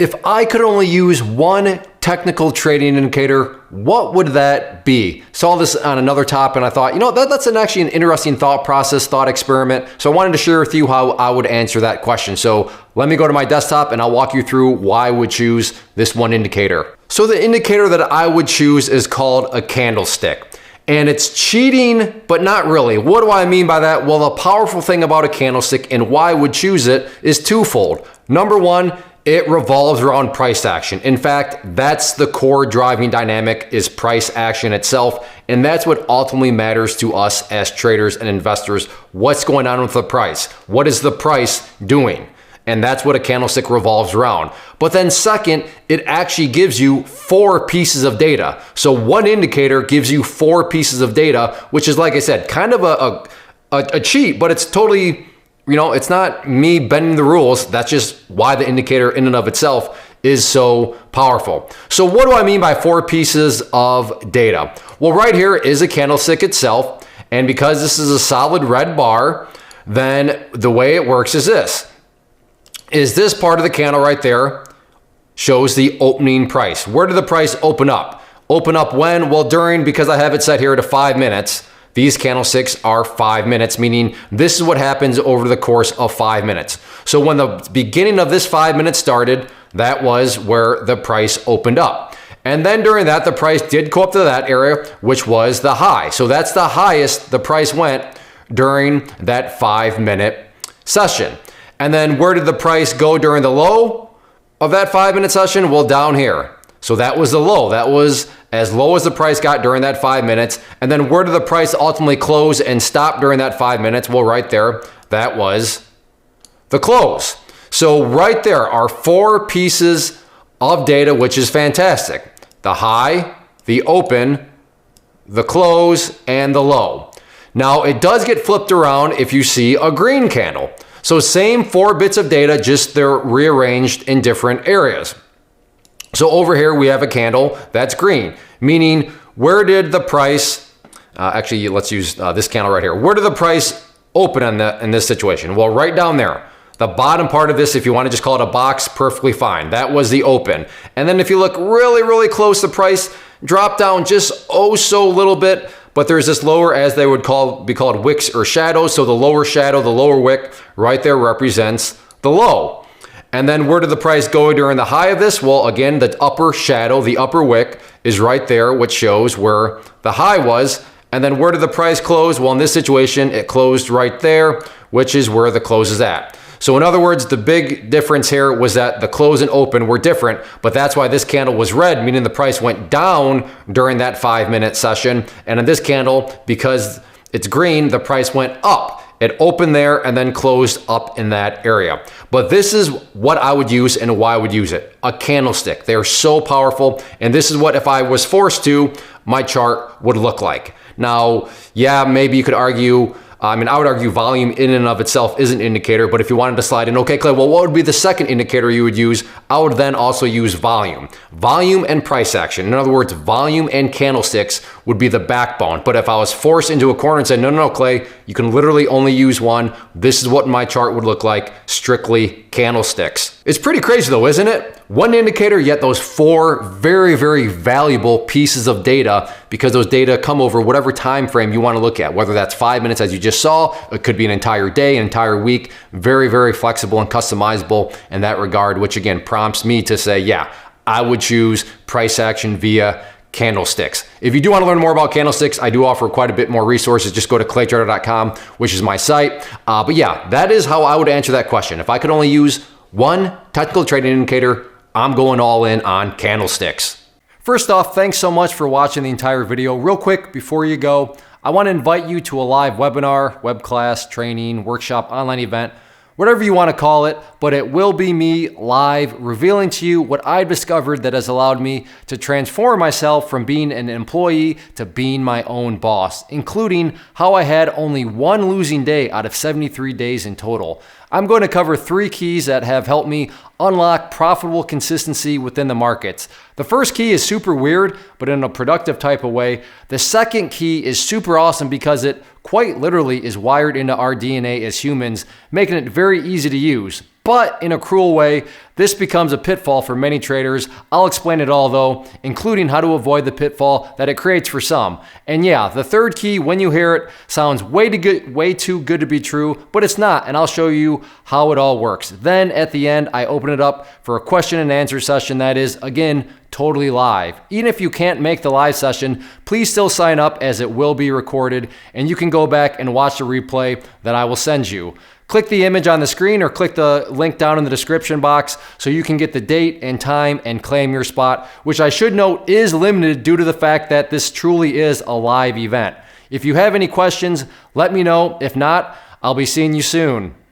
If I could only use one technical trading indicator, what would that be? Saw this on another topic and I thought, that's actually an interesting thought process, thought experiment. So I wanted to share with you how I would answer that question. So let me go to my desktop and I'll walk you through why I would choose this one indicator. So the indicator that I would choose is called a candlestick. And it's cheating, but not really. What do I mean by that? Well, the powerful thing about a candlestick and why I would choose it is twofold. Number one, it revolves around price action. In fact, that's the core driving dynamic, is price action itself. And that's what ultimately matters to us as traders and investors. What's going on with the price? What is the price doing? And that's what a candlestick revolves around. But then second, it actually gives you 4 pieces of data. So one indicator gives you 4 pieces of data, which is, like I said, kind of a cheat, but it's totally, it's not me bending the rules. That's just why the indicator in and of itself is so powerful. So what do I mean by 4 pieces of data? Well, right here is a candlestick itself. And because this is a solid red bar, then the way it works is this part of the candle right there shows the opening price. Where did the price open up? Open up when? Well, because I have it set here to 5 minutes. These candlesticks are 5 minutes, meaning this is what happens over the course of 5 minutes. So when the beginning of this 5 minutes started, that was where the price opened up. And then during that, the price did go up to that area, which was the high. So that's the highest the price went during that 5 minute session. And then where did the price go during the low of that 5 minute session? Well, down here. So that was the low. That was as low as the price got during that 5 minutes. And then where did the price ultimately close and stop during that 5 minutes? Well, right there, that was the close. So right there are 4 pieces of data, which is fantastic. The high, the open, the close, and the low. Now, it does get flipped around if you see a green candle. So same 4 bits of data, just they're rearranged in different areas. So over here we have a candle that's green, meaning where did the price, actually let's use this candle right here. Where did the price open in this situation? Well, right down there. The bottom part of this, if you want to just call it a box, perfectly fine. That was the open. And then if you look really, really close, the price dropped down just so little bit. But there's this lower, as they would be called wicks or shadows. So the lower shadow, the lower wick right there represents the low. And then where did the price go during the high of this? Well, again, the upper shadow, the upper wick is right there, which shows where the high was. And then where did the price close? Well, in this situation, it closed right there, which is where the close is at. So in other words, the big difference here was that the close and open were different, but that's why this candle was red, meaning the price went down during that 5 minute session. And in this candle, because it's green, the price went up. It opened there and then closed up in that area. But this is what I would use and why I would use it. A candlestick. They're so powerful. And this is what, if I was forced to, my chart would look like. Now, yeah, maybe you could argue, I would argue volume in and of itself is an indicator, but if you wanted to slide in, okay, Clay, well, what would be the second indicator you would use? I would then also use volume. Volume and price action. In other words, volume and candlesticks would be the backbone. But if I was forced into a corner and said, no, Clay, you can literally only use one, this is what my chart would look like, strictly candlesticks. It's pretty crazy though, isn't it? One indicator, yet those 4 very, very valuable pieces of data, because those data come over whatever time frame you want to look at, whether that's 5 minutes as you just saw, it could be an entire day, an entire week, very, very flexible and customizable in that regard, which again prompts me to say, yeah, I would choose price action via candlesticks. If you do want to learn more about candlesticks, I do offer quite a bit more resources. Just go to claytrader.com, which is my site. But yeah, that is how I would answer that question. If I could only use one technical trading indicator, I'm going all in on candlesticks. First off, thanks so much for watching the entire video. Real quick, before you go, I want to invite you to a live webinar, web class, training, workshop, online event, whatever you want to call it, but it will be me live revealing to you what I've discovered that has allowed me to transform myself from being an employee to being my own boss, including how I had only one losing day out of 73 days in total. I'm going to cover 3 keys that have helped me unlock profitable consistency within the markets. The first key is super weird, but in a productive type of way. The second key is super awesome because it quite literally is wired into our DNA as humans, making it very easy to use. But in a cruel way, this becomes a pitfall for many traders. I'll explain it all though, including how to avoid the pitfall that it creates for some. And yeah, the third key, when you hear it, sounds way too good to be true, but it's not, and I'll show you how it all works. Then at the end, I open it up for a question and answer session that is, again, totally live. Even if you can't make the live session, please still sign up as it will be recorded, and you can go back and watch the replay that I will send you. Click the image on the screen or click the link down in the description box so you can get the date and time and claim your spot, which I should note is limited due to the fact that this truly is a live event. If you have any questions, let me know. If not, I'll be seeing you soon.